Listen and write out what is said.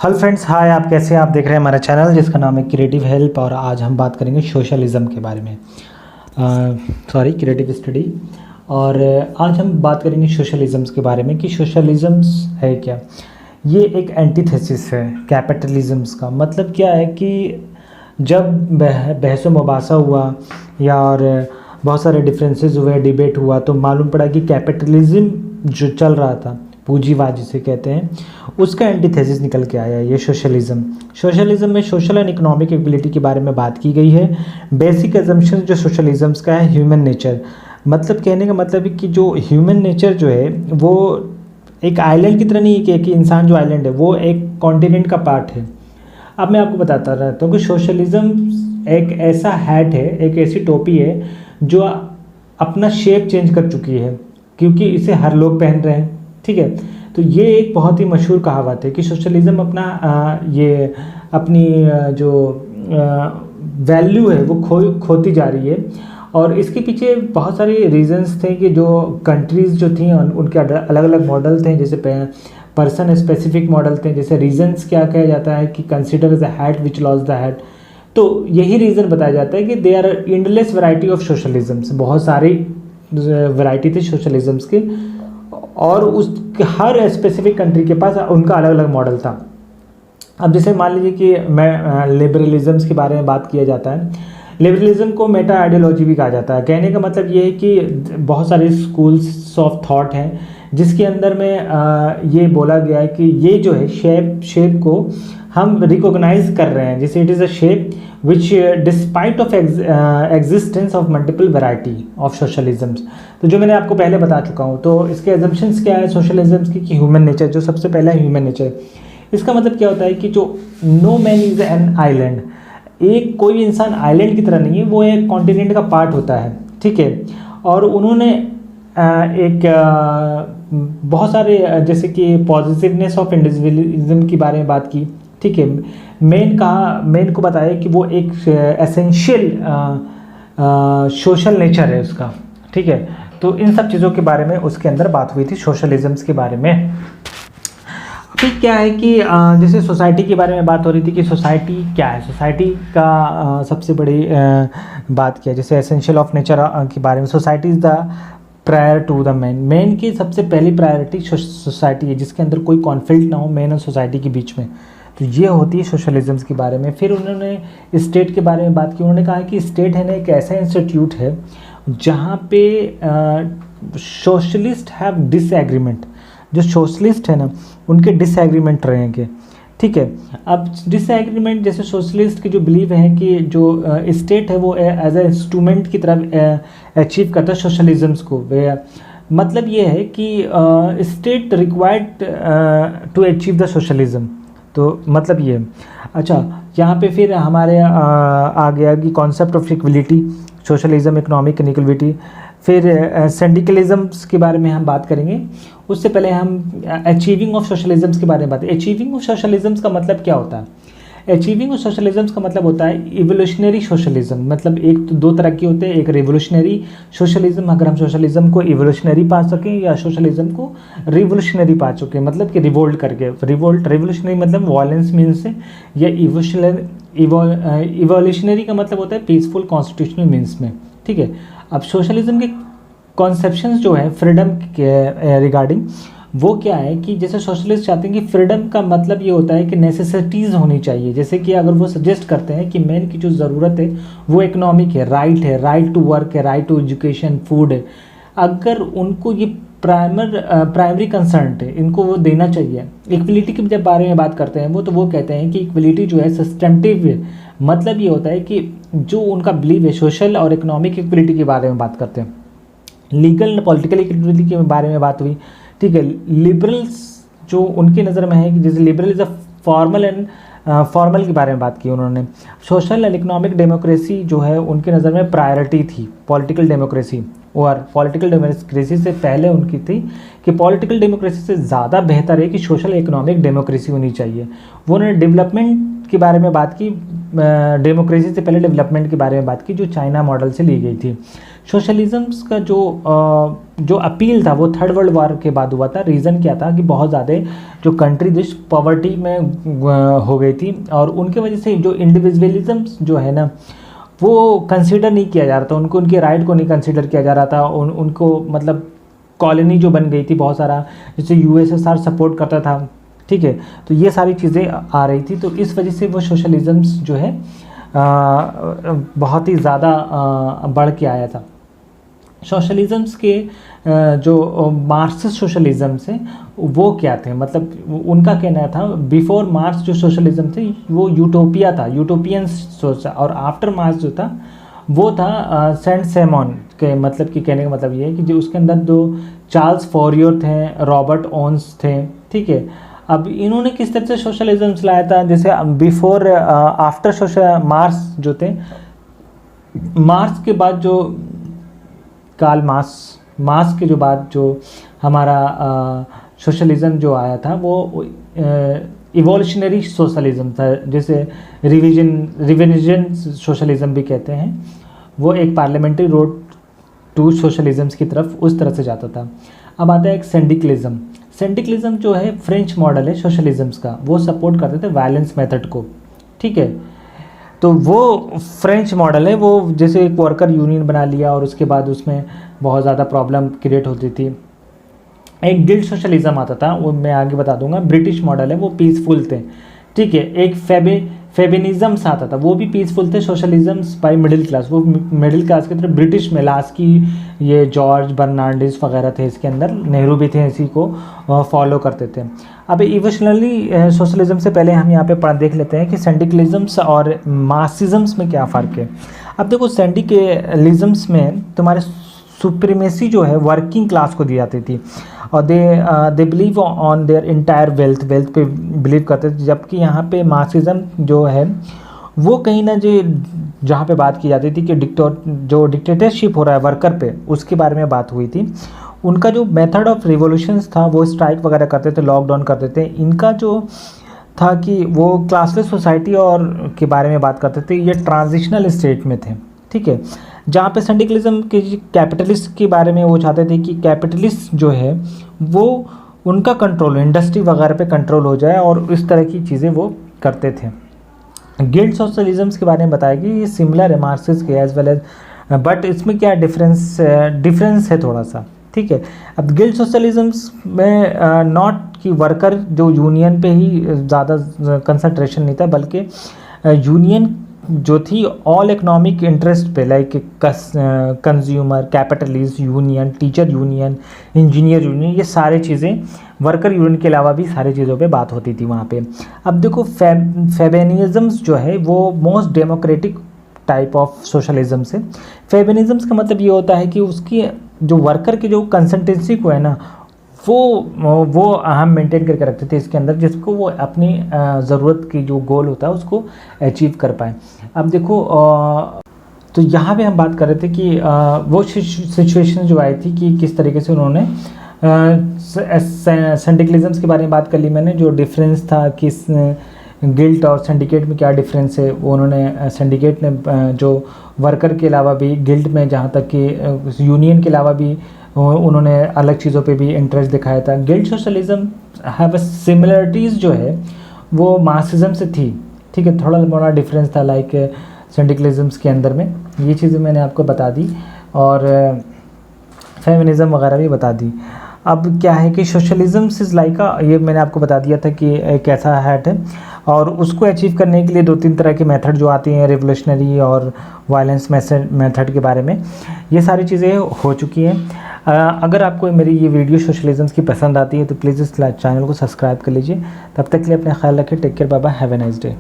Hello friends, हाय। आप कैसे हैं? आप देख रहे हैं हमारा चैनल जिसका नाम है क्रिएटिव हेल्प। और आज हम बात करेंगे सोशलिज़म के बारे में, क्रिएटिव स्टडी। और आज हम बात करेंगे सोशलिज़म्स के बारे में कि सोशलिज़म्स है क्या। ये एक एंटीथेसिस है कैपिटलिज़म्स का। मतलब क्या है कि जब बहस मुबासा हुआ या और बहुत सारे डिफरेंसेस हुए, डिबेट हुआ, तो मालूम पड़ा कि कैपिटलिज़म जो चल रहा था, पूंजीवाद जिसे कहते हैं, उसका एंटीथेसिस निकल के आया है ये सोशलिज़म। सोशलिज़म में सोशल एंड इकोनॉमिक इक्वलिटी के बारे में बात की गई है। बेसिक एजम्पशन जो सोशलिज़म्स का है, ह्यूमन नेचर। मतलब कहने का मतलब है कि जो ह्यूमन नेचर जो है वो एक आइलैंड की तरह नहीं है कि इंसान जो आइलैंड है वो एक कॉन्टिनेंट का पार्ट है। अब मैं आपको बताता रहता हूँ कि सोशलिज़म एक ऐसा हैट है, एक ऐसी टोपी है जो अपना शेप चेंज कर चुकी है क्योंकि इसे हर लोग पहन रहे हैं। ठीक है, तो ये एक बहुत ही मशहूर कहावत है कि सोशलिज़म अपना ये अपनी जो वैल्यू है वो खोती जा रही है। और इसके पीछे बहुत सारे रीजंस थे कि जो कंट्रीज़ जो थी उनके अलग अलग मॉडल थे। जैसे पर्सन स्पेसिफिक मॉडल थे। जैसे रीजंस क्या कहा जाता है कि consider the hat which loss the hat. तो यही रीज़न बताया जाता है कि they are endless variety of socialisms. बहुत सारी वैरायटी थी सोशलिज़म्स की और उस हर स्पेसिफिक कंट्री के पास उनका अलग अलग मॉडल था। अब जैसे मान लीजिए कि मैं लिबरलिज़म्स के बारे में बात किया जाता है। लिबरलिज़म को मेटा आइडियोलॉजी भी कहा जाता है। कहने का मतलब ये है कि बहुत सारे स्कूल्स ऑफ थॉट हैं जिसके अंदर में ये बोला गया है कि ये जो है शेप को हम रिकॉग्नाइज कर रहे हैं। जैसे it is a shape which despite of existence of multiple variety of socialisms. तो जो मैंने आपको पहले बता चुका हूँ, तो इसके एजम्पशंस क्या है सोशलिज़म्स की कि ह्यूमन नेचर, जो सबसे पहला है ह्यूमन नेचर। इसका मतलब क्या होता है कि जो no man is an island, एक कोई इंसान आइलैंड की तरह नहीं है, वो एक कॉन्टिनेंट का पार्ट होता है। ठीक है, और उन्होंने एक बहुत सारे जैसे कि पॉजिटिवनेस ऑफ इंडिविजुअलिज्म के बारे में बात की। ठीक है, मेन को बताया कि वो एक एसेंशियल सोशल नेचर है उसका। ठीक है, तो इन सब चीज़ों के बारे में उसके अंदर बात हुई थी सोशलिज़म्स के बारे में। अभी क्या है कि जैसे सोसाइटी के बारे में बात हो रही थी कि सोसाइटी क्या है। सोसाइटी का सबसे बड़ी बात किया, जैसे एसेंशियल ऑफ नेचर के बारे में। Society is the prior to the man की सबसे पहली प्रायोरिटी सोसाइटी है जिसके अंदर कोई कॉन्फ्लिक्ट ना हो मैन और सोसाइटी के बीच में। तो ये होती है सोशलिज़म्स के बारे में। फिर उन्होंने स्टेट के बारे में बात की। उन्होंने कहा कि स्टेट है ना एक ऐसा इंस्टीट्यूट है जहाँ पे सोशलिस्ट हैव डिसएग्रीमेंट। जो सोशलिस्ट है ना उनके डिसएग्रीमेंट रहेंगे। ठीक है, अब डिसएग्रीमेंट जैसे सोशलिस्ट की जो बिलीव है कि जो स्टेट है वो एज ए इंस्ट्रूमेंट की तरफ अचीव करता है सोशलिज़म्स को। मतलब ये है कि state required to achieve the socialism. तो मतलब ये अच्छा, यहाँ पे फिर हमारे आ गया कि concept of equality, socialism, economic inequality. फिर सिंडिकलिज़म्स के बारे में हम बात करेंगे। उससे पहले हम अचीविंग ऑफ सोशलिज़म्स के बारे में बात। अचीविंग ऑफ सोशलिज़म्स का मतलब क्या होता है? अचीविंग ऑफ सोशलिज़म्स का मतलब होता है इवोल्यूशनरी सोशलिज़म। मतलब एक तो दो तरह के होते हैं, एक रिवोल्यूशनरी सोशलिज़म। अगर हम सोशलिज़म को इवोल्यूशनरी पा सकें या सोशलिज़म को रिवोल्यूशनरी पा चुके, मतलब कि रिवोल्ट करके। रिवोल्यूशनरी मतलब वायलेंस मीन्स से, या इवोल्यूशनरी का मतलब होता है पीसफुल कॉन्स्टिट्यूशनल मीन्स में। ठीक है, अब सोशलिज़म के कॉन्सेप्शंस जो है फ्रीडम के रिगार्डिंग, वो क्या है कि जैसे सोशलिस्ट चाहते हैं कि फ्रीडम का मतलब ये होता है कि नेसेसिटीज़ होनी चाहिए। जैसे कि अगर वो सजेस्ट करते हैं कि मेन की जो ज़रूरत है वो इकोनॉमिक है, राइट टू वर्क है, राइट टू एजुकेशन, फूड है। अगर उनको ये प्राइमरी कंसर्न है, इनको वो देना चाहिए। इक्वलिटी के जब बारे में बात करते हैं वो, तो वो कहते हैं कि इक्वलिटी जो है सस्टेनेटिव है। मतलब ये होता है कि जो उनका बिलीव है सोशल और इकोनॉमिक इक्वलिटी के बारे में बात करते हैं। लीगल पॉलिटिकल इक्वलिटी के बारे में बात हुई। ठीक है, लिबरल्स जो उनकी नज़र में है कि जैसे लिबरल इज़ अ फॉर्मल के बारे में बात की उन्होंने। सोशल एंड इकोनॉमिक डेमोक्रेसी जो है उनकी नज़र में प्रायोरिटी थी पॉलिटिकल डेमोक्रेसी। और पॉलिटिकल डेमोक्रेसी से पहले उनकी थी कि पॉलिटिकल डेमोक्रेसी से ज़्यादा बेहतर है कि सोशल इकोनॉमिक डेमोक्रेसी होनी चाहिए। वो उन्होंने डेवलपमेंट के बारे में बात की, डेमोक्रेसी से पहले डेवलपमेंट के बारे में बात की जो चाइना मॉडल से ली गई थी। सोशलिज़म्स का जो अपील था वो थर्ड वर्ल्ड वार के बाद हुआ था। रीज़न क्या था कि बहुत ज़्यादा जो कंट्री देश पॉवर्टी में हो गई थी और उनके वजह से जो इंडिविजुअलिज़म्स जो है ना वो कंसीडर नहीं किया जा रहा था, उनको उनके राइट को नहीं कंसीडर किया जा रहा था। उनको मतलब कॉलोनी जो बन गई थी बहुत सारा, जिसे यूएसएसआर सपोर्ट करता था, ठीक है, तो ये सारी चीज़ें आ रही थी। तो इस वजह से वो सोशलिज़म्स जो है बहुत ही ज़्यादा बढ़ के आया था। सोशलिज़म्स के जो मार्क्सिस्ट सोशलिज़म्स हैं वो क्या थे, मतलब उनका कहना था बिफोर मार्क्स जो सोशलिज़म थे वो यूटोपिया था, यूटोपियन सोच, और आफ्टर मार्क्स जो था वो था सेंट सेमन के, मतलब कि कहने का मतलब ये है कि जो उसके अंदर जो चार्ल्स फॉरियर थे, रॉबर्ट ओन्स थे, ठीक है। अब इन्होंने किस तरह से सोशलिज्म लाया था, जैसे बिफोर आफ्टर सोशल मार्क्स जो थे, मार्क्स के बाद जो कार्ल मार्क्स के जो बाद जो हमारा सोशलिज्म जो आया था वो इवोल्यूशनरी सोशलिज्म था, जैसे रिविजन सोशलिज्म भी कहते हैं। वो एक पार्लियामेंट्री रोड टू सोशलिज्म्स की तरफ उस तरह से जाता था। अब आता है एक सिंडिकलिज्म। सिंडिकलिज्म जो है फ्रेंच मॉडल है सोशलिज्म्स का, वो सपोर्ट करते थे वायलेंस मेथड को, ठीक है। तो वो फ्रेंच मॉडल है, वो जैसे एक वर्कर यूनियन बना लिया और उसके बाद उसमें बहुत ज़्यादा प्रॉब्लम क्रिएट होती थी। एक गिल्ड सोशलिज्म आता था, वो मैं आगे बता दूंगा। ब्रिटिश मॉडल है, वो पीसफुल थे, ठीक है। एक फेबिनिज़म्स आता था, वो भी पीसफुल थे। सोशलिज्म्स बाय मिडिल क्लास, वो मिडिल क्लास की तरफ ब्रिटिश में लास्ट की ये जॉर्ज बर्नार्डिस वगैरह थे इसके अंदर, नेहरू भी थे, इसी को फॉलो करते थे। अब इवोल्यूशनरी सोशलिज्म से पहले हम यहाँ पे देख लेते हैं कि सिंडिकलिज्म्स और मार्क्सिज्म्स में क्या फ़र्क है। अब देखो सिंडिकलिज्म्स में तुम्हारे सुप्रीमेसी जो है वर्किंग क्लास को दी जाती थी और they believe on their entire wealth पे बिलीव करते थे, जबकि यहाँ पे मार्क्सिज्म जो है वो कहीं ना जहाँ पे बात की जाती थी कि जो डिक्टेटरशिप हो रहा है वर्कर पे, उसके बारे में बात हुई थी। उनका जो मेथड ऑफ रिवोल्यूशंस था वो स्ट्राइक वगैरह करते थे, लॉकडाउन करते थे। इनका जो था कि वो क्लासलेस सोसाइटी और के बारे में बात करते थे, ये ट्रांजिशनल स्टेट में थे, ठीक है। जहाँ पे सिंडिकलिज्म के कैपिटलिस्ट के बारे में वो चाहते थे कि कैपिटलिस्ट जो है वो उनका कंट्रोल इंडस्ट्री वगैरह पे कंट्रोल हो जाए और इस तरह की चीज़ें वो करते थे। गिल्ड सोशलिज्म्स के बारे में बताया कि ये सिमिलर है मार्क्सिस्ट के एज वेल एज, बट इसमें क्या डिफरेंस है थोड़ा सा, ठीक है। अब गिल्ड सोशलिज्म्स में नॉट कि वर्कर जो यूनियन पे ही ज़्यादा कंसंट्रेशन नहीं था, बल्कि यूनियन जो थी ऑल इकोनॉमिक इंटरेस्ट पे, like consumer, capitalist union, teacher union, engineer union, ये सारी चीज़ें वर्कर यूनियन के अलावा भी सारी चीज़ों पे बात होती थी वहाँ पे। अब देखो फेबिनिज़म्स जो है वो most democratic type of socialism से। फेबिनिज़म्स का मतलब ये होता है कि उसकी जो वर्कर की जो कंसल्टेंसी को है ना वो अहम मेंटेन करके रखते थे इसके अंदर, जिसको वो अपनी ज़रूरत की जो गोल होता है उसको अचीव कर पाए। अब देखो तो यहाँ पे हम बात कर रहे थे कि वो सिचुएशन जो आई थी कि किस तरीके से उन्होंने सिंडिकलिज्म्स के बारे में बात कर ली मैंने, जो डिफरेंस था किस गिल्ट और सिंडिकेट में क्या डिफरेंस है, वो उन्होंने सिंडिकेट ने जो वर्कर के अलावा भी गिल्ट में, जहाँ तक कि यूनियन के अलावा भी उन्होंने अलग चीज़ों पे भी इंटरेस्ट दिखाया था। गिल्ड सोशलिज्म हैव सिमिलरिटीज़ जो है वो मार्क्सिज्म से थी, ठीक है, थोड़ा बड़ा डिफरेंस था लाइक सिंडिकलिज्म्स के अंदर में। ये चीज़ें मैंने आपको बता दी और फेमिनिज़म वगैरह भी बता दी। अब क्या है कि सोशलिज्म इज़ लाइक ये मैंने आपको बता दिया था कि एक ऐसा हैट है और उसको अचीव करने के लिए 2-3 तरह के मेथड जो आती हैं, रिवोल्यूशनरी और वायलेंस मेथड के बारे में ये सारी चीज़ें हो चुकी हैं। अगर आपको मेरी ये वीडियो सोशलिज्म्स की पसंद आती है तो प्लीज़ इस चैनल को सब्सक्राइब कर लीजिए। तब तक के लिए अपना ख्याल रखें। Take care, bye bye, have a nice day.